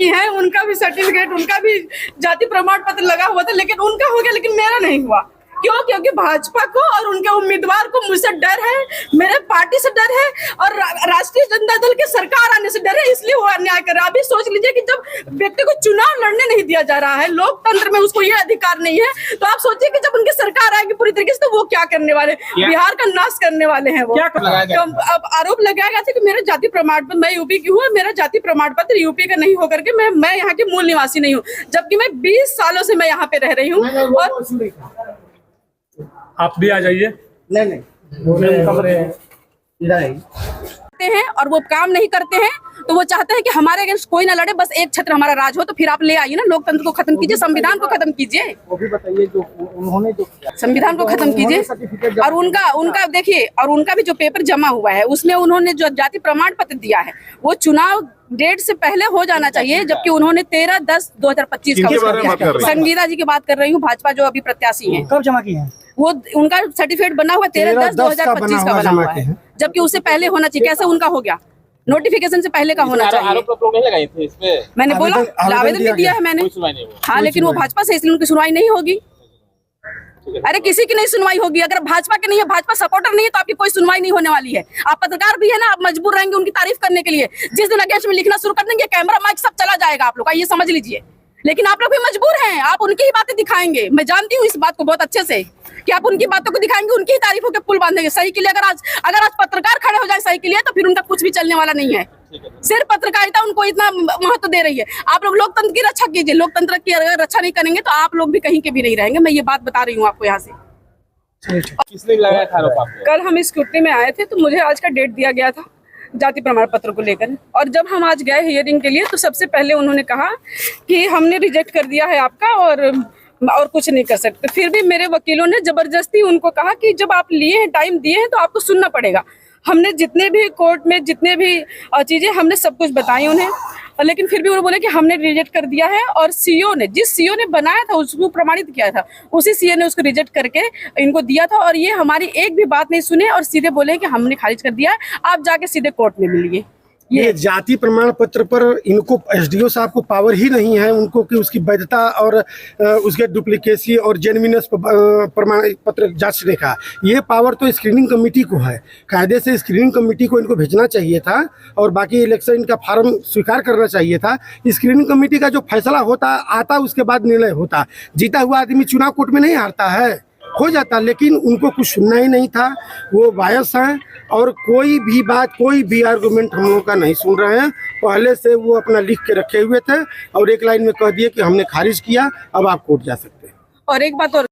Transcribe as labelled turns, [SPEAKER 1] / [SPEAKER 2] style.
[SPEAKER 1] की हैं, उनका भी सर्टिफिकेट, उनका भी जाति प्रमाण पत्र लगा हुआ था, लेकिन उनका हो गया, लेकिन मेरा नहीं हुआ। क्यों? क्योंकि भाजपा को और उनके उम्मीदवार को मुझसे डर है, मेरे पार्टी से डर है और राष्ट्रीय जनता दल की सरकार आने से डर है, इसलिए वो अन्याय कर रहा है। अभी सोच लीजिए कि जब व्यक्ति को चुनाव लड़ने नहीं दिया जा रहा है, लोकतंत्र में उसको ये अधिकार नहीं है, तो आप सोचिए कि जब उनकी सरकार आएगी पूरी तरीके से तो वो क्या करने वाले, बिहार का नाश करने वाले हैं वो। अब आरोप लगाया गया था कि मेरा जाति प्रमाण पत्र, मैं यूपी की हूँ, मेरा जाति प्रमाण पत्र यूपी का नहीं होकर के मैं यहाँ की मूल निवासी नहीं हूँ, जबकि मैं 20 सालों से मैं यहाँ पे रह रही हूँ। और
[SPEAKER 2] आप भी आ जाइए।
[SPEAKER 1] नहीं हैं और वो काम नहीं करते हैं, तो वो चाहते हैं कि हमारे अगेंस्ट कोई ना लड़े, बस एक छत्र हमारा राज हो। तो फिर आप ले आइए ना, लोकतंत्र को खत्म कीजिए, संविधान को खत्म कीजिए,
[SPEAKER 3] वो भी बताइए जो उन्होंने जो
[SPEAKER 1] संविधान को खत्म कीजिए। और उनका देखिए, और उनका भी जो पेपर जमा हुआ है उसमें उन्होंने जो जाति प्रमाण पत्र दिया है वो चुनाव डेट से पहले हो जाना चाहिए, जबकि उन्होंने 13/10/2025 का संगीता जी की बात कर रही हूँ, भाजपा जो अभी प्रत्याशी है।
[SPEAKER 3] कब जमा किए हैं?
[SPEAKER 1] वो उनका सर्टिफिकेट बना हुआ 13/10/2025 का बना हुआ है, जबकि उससे पहले होना चाहिए। कैसे उनका हो गया? नोटिफिकेशन से पहले का होना चाहिए।
[SPEAKER 4] आरोप लोग नहीं लगाए थे इसमें।
[SPEAKER 1] मैंने बोला आवेदन भी दिया है मैंने। हाँ, लेकिन वो भाजपा से, इसलिए उनकी सुनवाई नहीं होगी। अरे किसी की नहीं सुनवाई होगी, अगर भाजपा के नहीं है, भाजपा सपोर्टर नहीं है, तो आपकी कोई सुनवाई नहीं होने वाली है। आप पत्रकार भी है ना, आप मजबूर रहेंगे उनकी तारीफ करने के लिए। जिस दिन अगेंस्ट में लिखना शुरू कर देंगे, कैमरा माइक सब चला जाएगा आप लोग का, ये समझ लीजिए। लेकिन आप लोग भी मजबूर हैं, आप उनकी ही बातें दिखाएंगे। मैं जानती हूँ इस बात को बहुत अच्छे से कि आप उनकी बातों को दिखाएंगे, उनकी ही तारीफों के पुल बांधेंगे। सही के लिए अगर आज पत्रकार खड़े हो जाए सही के लिए, तो फिर उनका कुछ भी चलने वाला नहीं है। सिर्फ पत्रकारिता उनको इतना महत्व दे रही है। आप लोग लोकतंत्र की रक्षा कीजिए, लोकतंत्र की अगर रक्षा नहीं करेंगे तो आप लोग भी कहीं के भी नहीं रहेंगे। मैं ये बात बता रही हूँ आपको यहाँ से।
[SPEAKER 4] किसने लगाया था आरोप आपने?
[SPEAKER 1] कल हम स्क्रूटनी में आए थे, तो मुझे आज का डेट दिया गया था जाति प्रमाण पत्र को लेकर, और जब हम आज गए हियरिंग के लिए तो सबसे पहले उन्होंने कहा कि हमने रिजेक्ट कर दिया है आपका और कुछ नहीं कर सकते। फिर भी मेरे वकीलों ने जबरदस्ती उनको कहा कि जब आप लिए हैं, टाइम दिए हैं, तो आपको सुनना पड़ेगा। हमने जितने भी कोर्ट में जितने भी चीजें हमने सब कुछ बताई उन्हें, लेकिन फिर भी उन्होंने बोले कि हमने रिजेक्ट कर दिया है। और सीओ ने, जिस सीओ ने बनाया था उसको प्रमाणित किया था, उसी सीओ ने उसको रिजेक्ट करके इनको दिया था। और ये हमारी एक भी बात नहीं सुने और सीधे बोले कि हमने खारिज कर दिया है, आप जाके सीधे कोर्ट में मिलिए।
[SPEAKER 5] ये जाति प्रमाण पत्र पर इनको एसडीओ साहब को पावर ही नहीं है उनको कि उसकी वैधता और उसके डुप्लीकेसी और जेन्युइननेस प्रमाण पत्र जांचने का। ये पावर तो स्क्रीनिंग कमेटी को है। कायदे से स्क्रीनिंग कमेटी को इनको भेजना चाहिए था और बाकी इलेक्शन का फॉर्म स्वीकार करना चाहिए था। स्क्रीनिंग कमेटी का जो फैसला होता आता उसके बाद निर्णय होता। जीता हुआ आदमी चुनाव कोर्ट में नहीं हारता है, हो जाता, लेकिन उनको कुछ सुनना ही नहीं था। वो बायस हैं और कोई भी बात, कोई भी आर्गुमेंट हम लोगों का नहीं सुन रहे हैं। पहले से वो अपना लिख के रखे हुए थे और एक लाइन में कह दिए कि हमने खारिज किया, अब आप कोर्ट जा सकते हैं।
[SPEAKER 1] और एक बात और